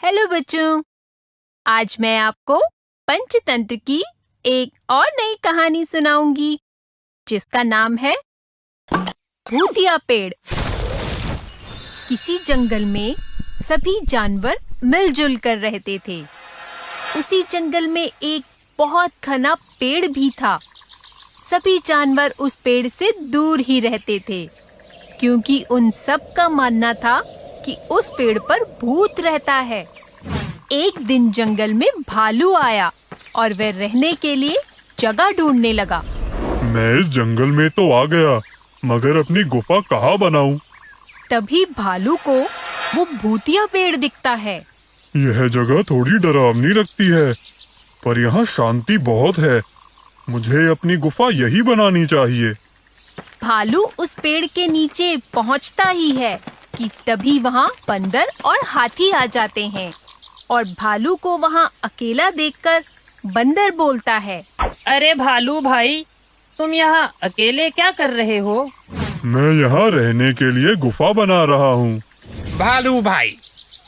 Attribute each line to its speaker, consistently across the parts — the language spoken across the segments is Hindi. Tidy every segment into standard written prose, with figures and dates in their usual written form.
Speaker 1: हेलो बच्चों, आज मैं आपको पंचतंत्र की एक और नई कहानी सुनाऊंगी जिसका नाम है भूतिया पेड़। किसी जंगल में सभी जानवर मिलजुल कर रहते थे। उसी जंगल में एक बहुत घना पेड़ भी था। सभी जानवर उस पेड़ से दूर ही रहते थे क्योंकि उन सब का मानना था कि उस पेड़ पर भूत रहता है। एक दिन जंगल में भालू आया और वह रहने के लिए जगह ढूंढने लगा।
Speaker 2: मैं इस जंगल में तो आ गया, मगर अपनी गुफा कहाँ बनाऊं?
Speaker 1: तभी भालू को वो भूतिया पेड़ दिखता है।
Speaker 2: यह जगह थोड़ी डरावनी लगती है, पर यहाँ शांति बहुत है। मुझे अपनी गुफा यही बनानी चाहिए।
Speaker 1: भालू उस पेड़ के नीचे पहुंचता ही है कि तभी वहाँ बंदर और हाथी आ जाते हैं और भालू को वहाँ अकेला देखकर बंदर बोलता है,
Speaker 3: अरे भालू भाई, तुम यहाँ अकेले क्या कर रहे हो?
Speaker 2: मैं यहाँ रहने के लिए गुफा बना रहा हूँ।
Speaker 4: भालू भाई,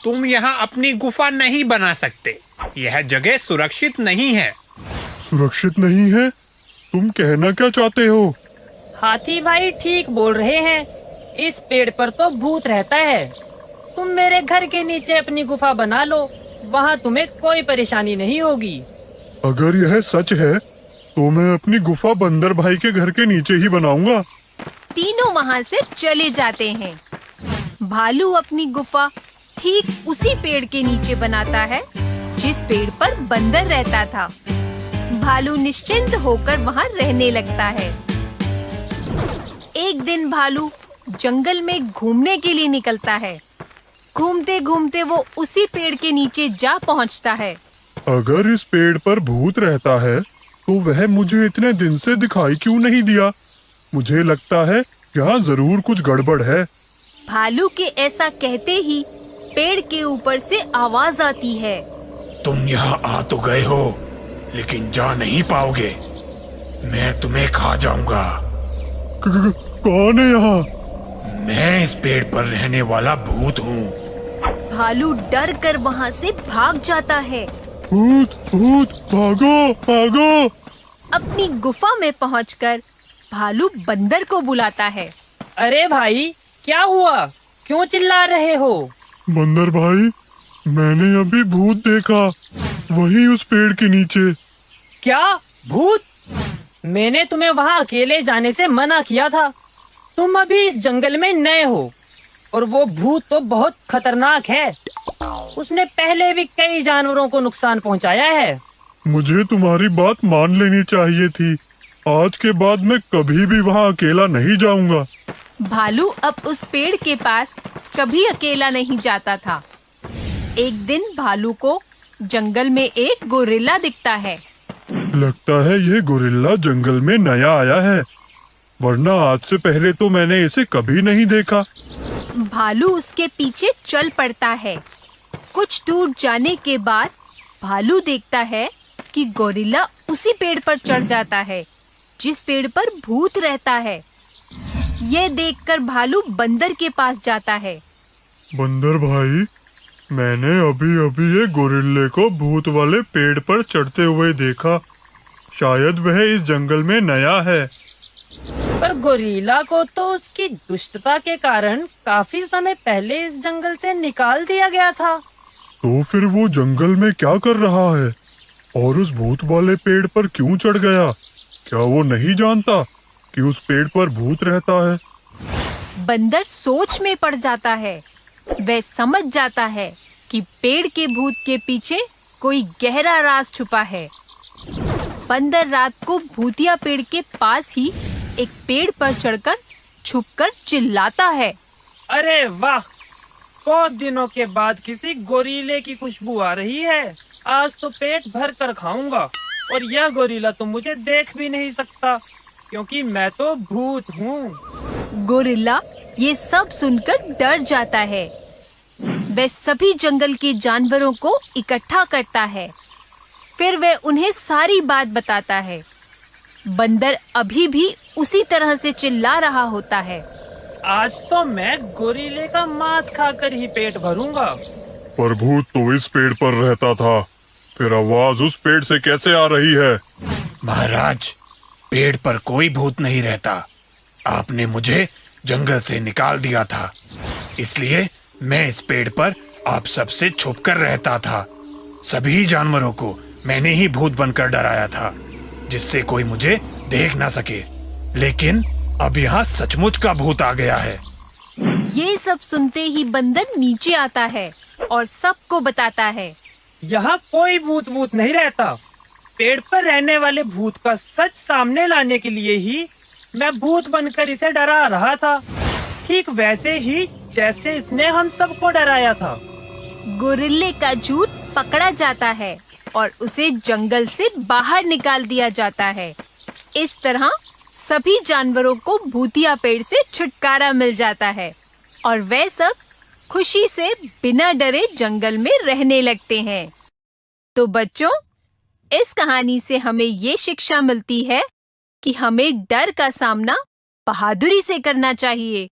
Speaker 4: तुम यहाँ अपनी गुफा नहीं बना सकते। यह जगह सुरक्षित नहीं है।
Speaker 2: सुरक्षित नहीं है? तुम कहना क्या चाहते हो?
Speaker 3: हाथी भाई ठीक बोल रहे हैं। इस पेड़ पर तो भूत रहता है। तुम मेरे घर के नीचे अपनी गुफा बना लो, वहाँ तुम्हें कोई परेशानी नहीं होगी।
Speaker 2: अगर यह सच है तो मैं अपनी गुफा बंदर भाई के घर के नीचे ही बनाऊंगा।
Speaker 1: तीनों वहाँ से चले जाते हैं। भालू अपनी गुफा ठीक उसी पेड़ के नीचे बनाता है जिस पेड़ पर बंदर रहता था। भालू निश्चिंत होकर वहाँ रहने लगता है। एक दिन भालू जंगल में घूमने के लिए निकलता है। घूमते घूमते वो उसी पेड़ के नीचे जा पहुँचता है।
Speaker 2: अगर इस पेड़ पर भूत रहता है तो वह मुझे इतने दिन से दिखाई क्यों नहीं दिया? मुझे लगता है यहाँ जरूर कुछ गड़बड़ है।
Speaker 1: भालू के ऐसा कहते ही पेड़ के ऊपर से आवाज आती है,
Speaker 4: तुम यहाँ आ तो गए हो, लेकिन जा नहीं पाओगे। मैं तुम्हें खा जाऊंगा।
Speaker 2: कौन है यहाँ?
Speaker 4: मैं इस पेड़ पर रहने वाला भूत हूँ।
Speaker 1: भालू डर कर वहाँ से भाग जाता है।
Speaker 2: भूत भूत, भागो भागो!
Speaker 1: अपनी गुफा में पहुंचकर भालू बंदर को बुलाता है।
Speaker 3: अरे भाई, क्या हुआ? क्यों चिल्ला रहे हो?
Speaker 2: बंदर भाई, मैंने अभी भूत देखा, वही उस पेड़ के नीचे।
Speaker 3: क्या भूत? मैंने तुम्हें वहाँ अकेले जाने से मना किया था। तुम अभी इस जंगल में नए हो और वो भूत तो बहुत खतरनाक है। उसने पहले भी कई जानवरों को नुकसान पहुँचाया है।
Speaker 2: मुझे तुम्हारी बात मान लेनी चाहिए थी। आज के बाद मैं कभी भी वहाँ अकेला नहीं जाऊंगा।
Speaker 1: भालू अब उस पेड़ के पास कभी अकेला नहीं जाता था। एक दिन भालू को जंगल में एक गोरिल्ला दिखता है।
Speaker 2: लगता है ये गोरिल्ला जंगल में नया आया है, वरना आज से पहले तो मैंने इसे कभी नहीं देखा।
Speaker 1: भालू उसके पीछे चल पड़ता है। कुछ दूर जाने के बाद भालू देखता है कि गोरिल्ला उसी पेड़ पर चढ़ जाता है जिस पेड़ पर भूत रहता है। ये देखकर भालू बंदर के पास जाता है।
Speaker 2: बंदर भाई, मैंने अभी अभी ये गोरिल्ले को भूत वाले पेड़ पर चढ़ते हुए देखा। शायद वह इस जंगल में नया है।
Speaker 3: पर गोरिल्ला को तो उसकी दुष्टता के कारण काफी समय पहले इस जंगल से निकाल दिया गया था।
Speaker 2: तो फिर वो जंगल में क्या कर रहा है और उस भूत वाले पेड़ पर क्यों चढ़ गया? क्या वो नहीं जानता कि उस पेड़ पर भूत रहता है?
Speaker 1: बंदर सोच में पड़ जाता है। वह समझ जाता है कि पेड़ के भूत के पीछे कोई गहरा राज छुपा है। बंदर रात को भूतिया पेड़ के पास ही एक पेड़ पर चढ़कर छुपकर चिल्लाता है,
Speaker 3: अरे वाह, बहुत दिनों के बाद किसी गोरीले की खुशबू आ रही है। आज तो पेट भर कर खाऊंगा और यह गोरीला तो मुझे देख भी नहीं सकता क्योंकि मैं तो भूत हूँ।
Speaker 1: गोरिल्ला ये सब सुनकर डर जाता है। वह सभी जंगल के जानवरों को इकट्ठा करता है। फिर वह उन्हें सारी बात बताता है। बंदर अभी भी उसी तरह से चिल्ला रहा होता है,
Speaker 3: आज तो मैं गोरीले का मांस खाकर ही पेट भरूंगा।
Speaker 2: पर भूत तो इस पेड़ पर रहता था, फिर आवाज उस पेड़ से कैसे आ रही है?
Speaker 4: महाराज, पेड़ पर कोई भूत नहीं रहता। आपने मुझे जंगल से निकाल दिया था, इसलिए मैं इस पेड़ पर आप सबसे छुपकर रहता था। सभी जानवरों को मैंने ही भूत बनकर डराया था, जिससे कोई मुझे देख ना सके। लेकिन अब यहाँ सचमुच का भूत आ गया है।
Speaker 1: ये सब सुनते ही बंदर नीचे आता है और सबको बताता है।
Speaker 3: यहाँ कोई भूत नहीं रहता। पेड़ पर रहने वाले भूत का सच सामने लाने के लिए ही मैं भूत बनकर इसे डरा रहा था, ठीक वैसे ही जैसे इसने हम सबको डराया था।
Speaker 1: गोरिल्ले का झूठ पकड़ा जाता है और उसे जंगल से बाहर निकाल दिया जाता है। इस तरह सभी जानवरों को भूतिया पेड़ से छुटकारा मिल जाता है और वे सब खुशी से बिना डरे जंगल में रहने लगते हैं। तो बच्चों, इस कहानी से हमें ये शिक्षा मिलती है कि हमें डर का सामना बहादुरी से करना चाहिए।